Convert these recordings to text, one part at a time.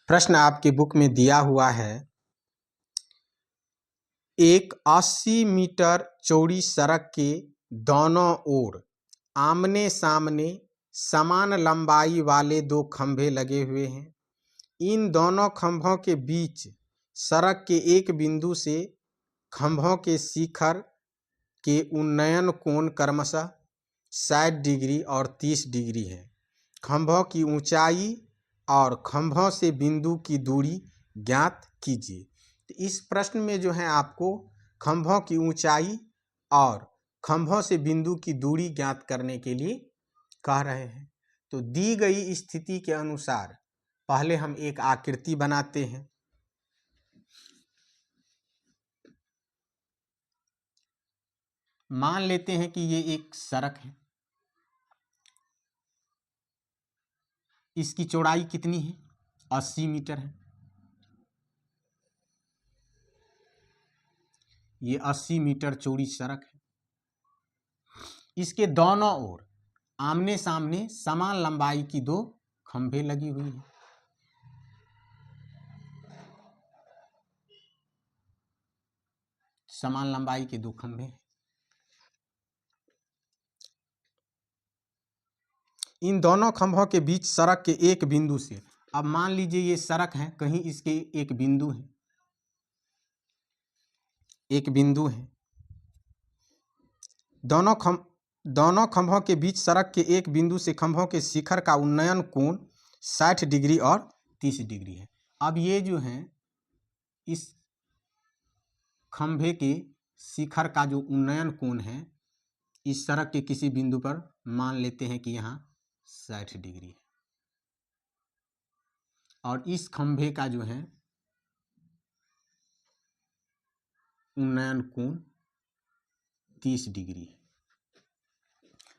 प्रश्न आपके बुक में दिया हुआ है, एक 80 मीटर चौड़ी सड़क के दोनों ओर आमने सामने समान लंबाई वाले दो खंभे लगे हुए हैं। इन दोनों खंभों के बीच सड़क के एक बिंदु से खंभों के शिखर के उन्नयन कोण क्रमशः 60 डिग्री और 30 डिग्री है। खंभों की ऊंचाई और खंभों से बिंदु की दूरी ज्ञात कीजिए। तो इस प्रश्न में जो है आपको खंभों की ऊंचाई और खंभों से बिंदु की दूरी ज्ञात करने के लिए कह रहे हैं। तो दी गई स्थिति के अनुसार पहले हम एक आकृति बनाते हैं। मान लेते हैं कि ये एक सड़क है। इसकी चौड़ाई कितनी है? 80 मीटर है। ये 80 मीटर चौड़ी सड़क है। इसके दोनों ओर आमने सामने समान लंबाई की दो खंभे लगी हुई हैं। समान लंबाई के दो खंभे हैं। इन दोनों खंभों के बीच सड़क के एक बिंदु से, अब मान लीजिए ये सड़क है, कहीं इसके एक बिंदु है, एक बिंदु है। दोनों खंभों के बीच सड़क के एक बिंदु से खंभों के शिखर का उन्नयन कोण 60 डिग्री और 30 डिग्री है। अब ये जो है इस खंभे के शिखर का जो उन्नयन कोण है इस सड़क के किसी बिंदु पर मान लेते हैं कि यहाँ 60 डिग्री है और इस खंभे का जो है उन्नयन कोण 30 डिग्री है।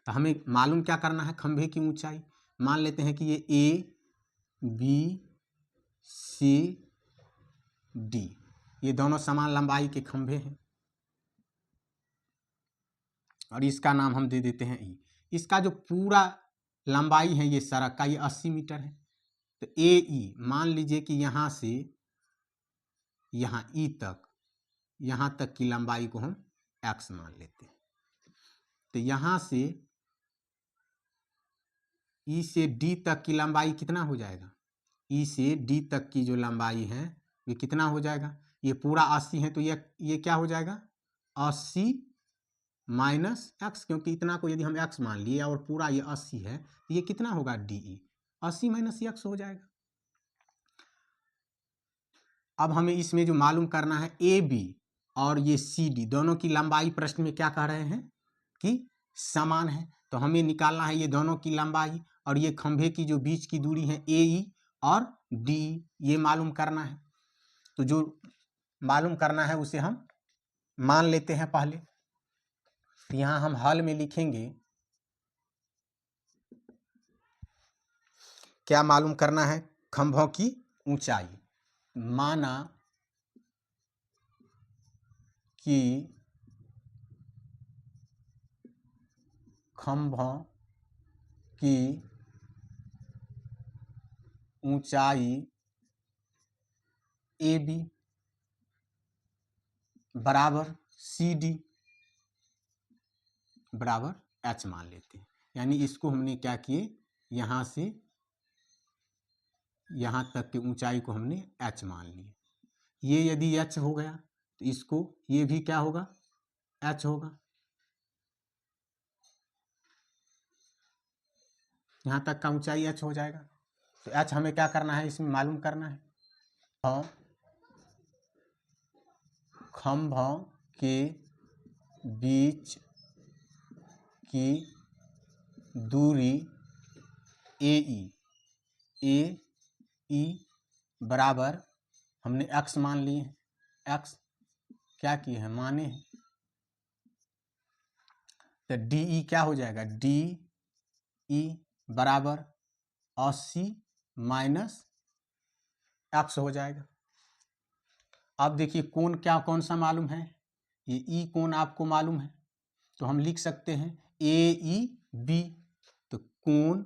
तो हमें मालूम क्या करना है? खंभे की ऊंचाई मान लेते हैं कि ये A, B, C, D ये दोनों समान लंबाई के खंभे हैं और इसका नाम हम दे देते हैं E। इसका जो पूरा लंबाई है ये सड़क का ये 80 मीटर है। तो AE मान लीजिए कि यहाँ से यहाँ E तक, यहाँ तक की लंबाई को हम X मान लेते हैं। तो यहाँ से E से D तक की लंबाई कितना हो जाएगा? E से D तक की जो लंबाई है ये कितना हो जाएगा? ये पूरा 80 है तो ये क्या हो जाएगा? 80 माइनस एक्स, क्योंकि इतना को यदि हम x मान लिए और पूरा ये 80 है तो ये कितना होगा? DE 80 माइनस एक्स हो जाएगा। अब हमें इसमें जो मालूम करना है AB और ये CD दोनों की लंबाई प्रश्न में क्या कह रहे हैं कि समान है। तो हमें निकालना है ये दोनों की लंबाई और ये खंभे की जो बीच की दूरी है AE और DE ये मालूम करना है। तो जो मालूम करना है उसे हम मान लेते हैं पहले। तो यहाँ हम हल में लिखेंगे क्या मालूम करना है? खंभों की ऊंचाई। माना कि खंभों की ऊंचाई AB बराबर CD बराबर H मान लेते हैं। यानी इसको हमने क्या किए, यहाँ से यहाँ तक की ऊंचाई को हमने H मान लिया। ये यदि H हो गया तो इसको ये भी क्या होगा? H होगा। यहाँ तक का ऊंचाई H हो जाएगा। तो H हमें क्या करना है? इसमें मालूम करना है। खंभों के बीच की दूरी AE बराबर हमने x मान लिए हैं। x क्या किए हैं? माने हैं। तो DE क्या हो जाएगा? DE बराबर 80 माइनस x हो जाएगा। अब देखिए कोण क्या कौन सा मालूम है? ये E कोण आपको मालूम है तो हम लिख सकते हैं AEB। तो कोण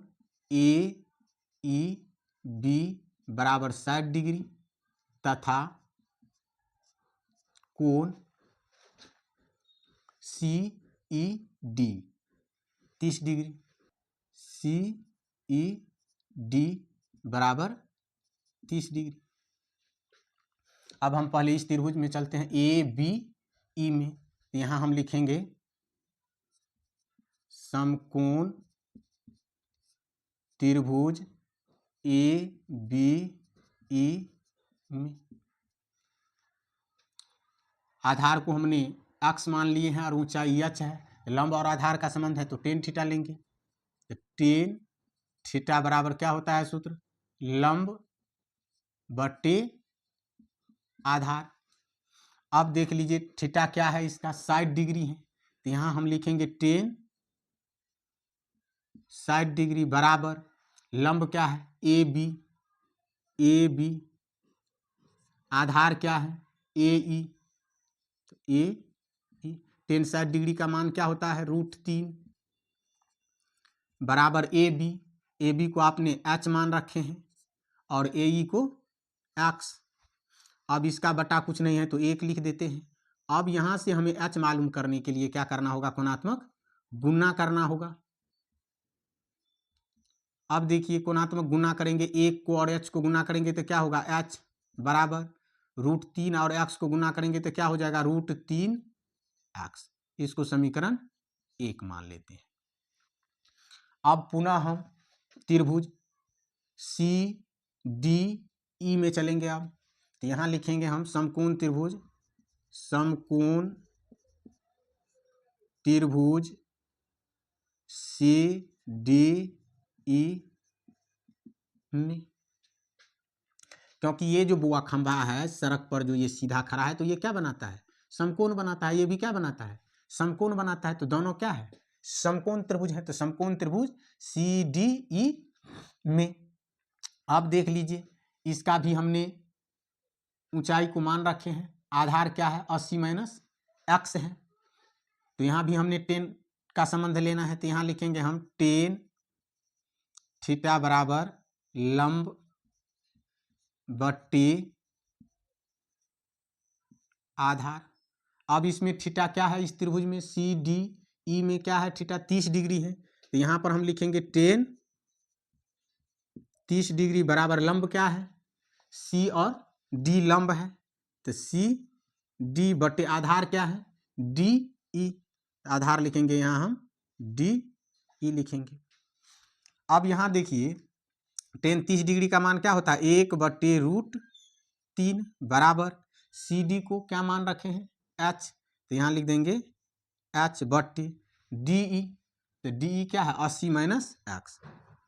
AEB बराबर 60 डिग्री तथा कोण CED 30 डिग्री। CED बराबर 30 डिग्री। अब हम पहले इस त्रिभुज में चलते हैं ABE में। तो यहाँ हम लिखेंगे समकोण त्रिभुज ABE में आधार को हमने x मान लिए हैं और ऊंचाई h है, लंब और आधार का संबंध है तो टेन थीटा लेंगे। तो टेन थीटा बराबर क्या होता है सूत्र, लंब बटे आधार। अब देख लीजिए थीटा क्या है, इसका 60 डिग्री है। तो यहाँ हम लिखेंगे टेन 60 डिग्री बराबर लंब क्या है AB, आधार क्या है AE। तो AE टेन 60 डिग्री का मान क्या होता है √3 बराबर AB को आपने h मान रखे हैं और AE को x। अब इसका बटा कुछ नहीं है तो 1 लिख देते हैं। अब यहाँ से हमें h मालूम करने के लिए क्या करना होगा, कोणात्मक गुणा करना होगा। अब देखिए कोणात्मक गुणा करेंगे, 1 को और h को गुणा करेंगे तो क्या होगा h बराबर √3 और x को गुणा करेंगे तो क्या हो जाएगा √3x। इसको समीकरण 1 मान लेते हैं। अब पुनः हम त्रिभुज CDE में चलेंगे। अब तो यहाँ लिखेंगे हम समकोण त्रिभुज CDE में, क्योंकि ये जो बुआ खंभा है सड़क पर जो ये सीधा खड़ा है तो ये क्या बनाता है, समकोण बनाता है। ये भी क्या बनाता है, समकोण बनाता है। तो दोनों क्या है, समकोण त्रिभुज है। तो समकोण त्रिभुज CDE में अब देख लीजिए इसका भी हमने ऊंचाई को मान रखे हैं, आधार क्या है 80 माइनस x है। तो यहाँ भी हमने टेन का संबंध लेना है। तो यहाँ लिखेंगे हम टेन थीटा बराबर लंब बटे आधार। अब इसमें थीटा क्या है, इस त्रिभुज में CDE में क्या है, थीटा 30 डिग्री है। तो यहाँ पर हम लिखेंगे टेन 30 डिग्री बराबर लंब क्या है C और D लंब है। तो CD बटे आधार क्या है DE, आधार लिखेंगे यहाँ हम DE लिखेंगे। अब यहाँ देखिए टेन 30 डिग्री का मान क्या होता है 1 बटे √3 बराबर CD को क्या मान रखे हैं h। तो यहाँ लिख देंगे h बटे DE। तो DE क्या है 80 माइनस x,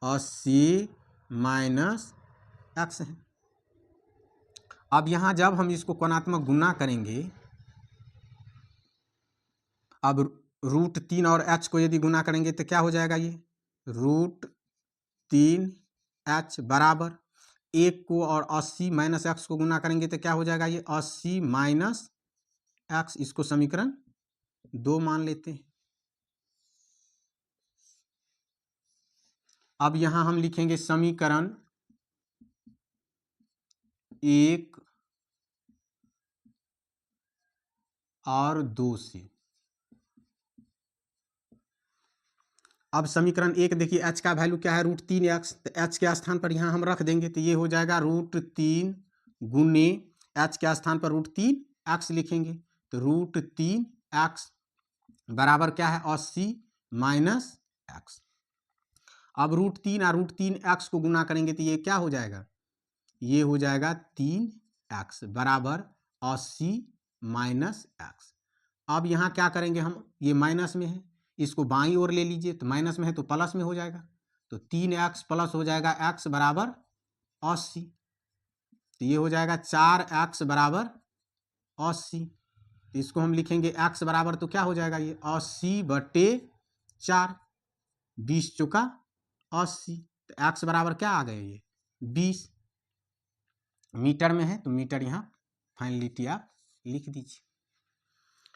80 माइनस x है। अब यहाँ जब हम इसको कोणात्मक गुणा करेंगे, अब √3 और h को यदि गुणा करेंगे तो क्या हो जाएगा, ये √3h बराबर 1 को और 80 माइनस x को गुणा करेंगे तो क्या हो जाएगा, ये 80 माइनस x। इसको समीकरण 2 मान लेते हैं। अब यहाँ हम लिखेंगे समीकरण 1 और 2 से। अब समीकरण 1 देखिए h का वैल्यू क्या है √3x। तो h के स्थान पर यहाँ हम रख देंगे तो ये हो जाएगा √3 गुने h के स्थान पर √3x लिखेंगे। तो √3x बराबर क्या है 80 माइनस x। अब √3 और √3x को गुना करेंगे तो ये क्या हो जाएगा, ये हो जाएगा 3x बराबर 80 माइनस x। अब यहाँ क्या करेंगे हम, ये माइनस में है इसको बाईं ओर ले लीजिए, तो माइनस में है तो प्लस में हो जाएगा। तो 3x प्लस हो जाएगा x बराबर 80। तो ये हो जाएगा 4x बराबर 80। तो इसको हम लिखेंगे x बराबर तो क्या हो जाएगा, ये 80 बटे 4, 20 चौका 80। तो x बराबर क्या आ गए, ये 20। मीटर में है तो मीटर यहाँ फाइनलिटी आप लिख दीजिए।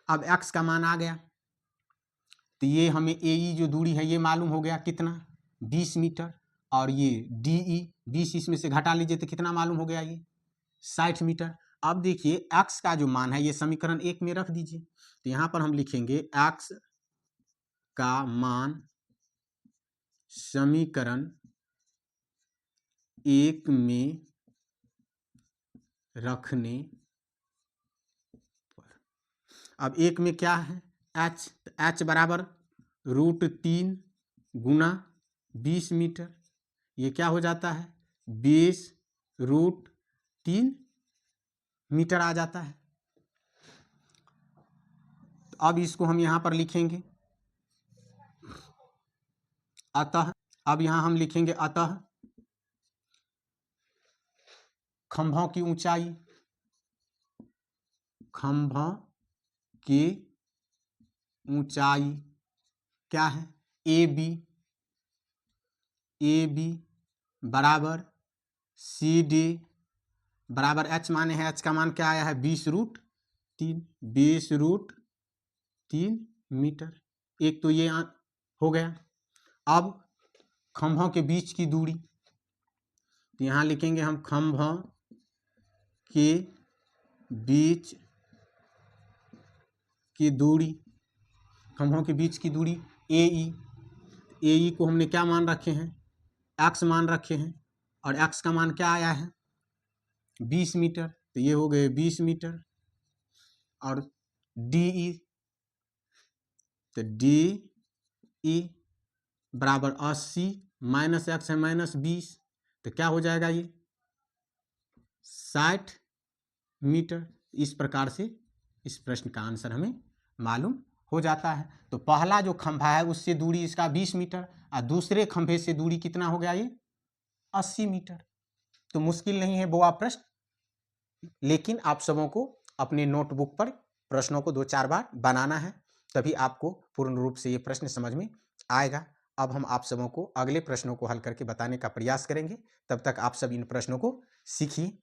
अब x का मान आ गया तो ये हमें AE जो दूरी है ये मालूम हो गया कितना 20 मीटर, और ये DE 20 इसमें से घटा लीजिए तो कितना मालूम हो गया, ये 60 मीटर। अब देखिए x का जो मान है ये समीकरण 1 में रख दीजिए, तो यहाँ पर हम लिखेंगे x का मान समीकरण 1 में रखने पर। अब 1 में क्या है h, h बराबर √3 गुना 20 मीटर, ये क्या हो जाता है 20√3 मीटर आ जाता है। तो अब इसको हम यहाँ पर लिखेंगे, अतः अब यहाँ हम लिखेंगे अतः खंभों की ऊंचाई, खंभों की ऊंचाई क्या है AB बराबर CD बराबर h माने है, h का मान क्या आया है 20√3 मीटर। एक तो ये हो गया। अब खंभों के बीच की दूरी, तो यहाँ लिखेंगे हम खंभों के बीच की दूरी, खंभों के बीच की दूरी AE को हमने क्या मान रखे हैं x मान रखे हैं, और x का मान क्या आया है 20 मीटर, तो ये हो गए 20 मीटर। और DE, तो DE बराबर 80 माइनस x है -20, तो क्या हो जाएगा ये 60 मीटर। इस प्रकार से इस प्रश्न का आंसर हमें मालूम हो जाता है। तो पहला जो खंभा है उससे दूरी इसका 20 मीटर और दूसरे खंभे से दूरी कितना हो गया ये 80 मीटर। तो मुश्किल नहीं है वो प्रश्न, लेकिन आप सबों को अपने नोटबुक पर प्रश्नों को 2-4 बार बनाना है, तभी आपको पूर्ण रूप से ये प्रश्न समझ में आएगा। अब हम आप सबों को अगले प्रश्नों को हल करके बताने का प्रयास करेंगे, तब तक आप सब इन प्रश्नों को सीखिए।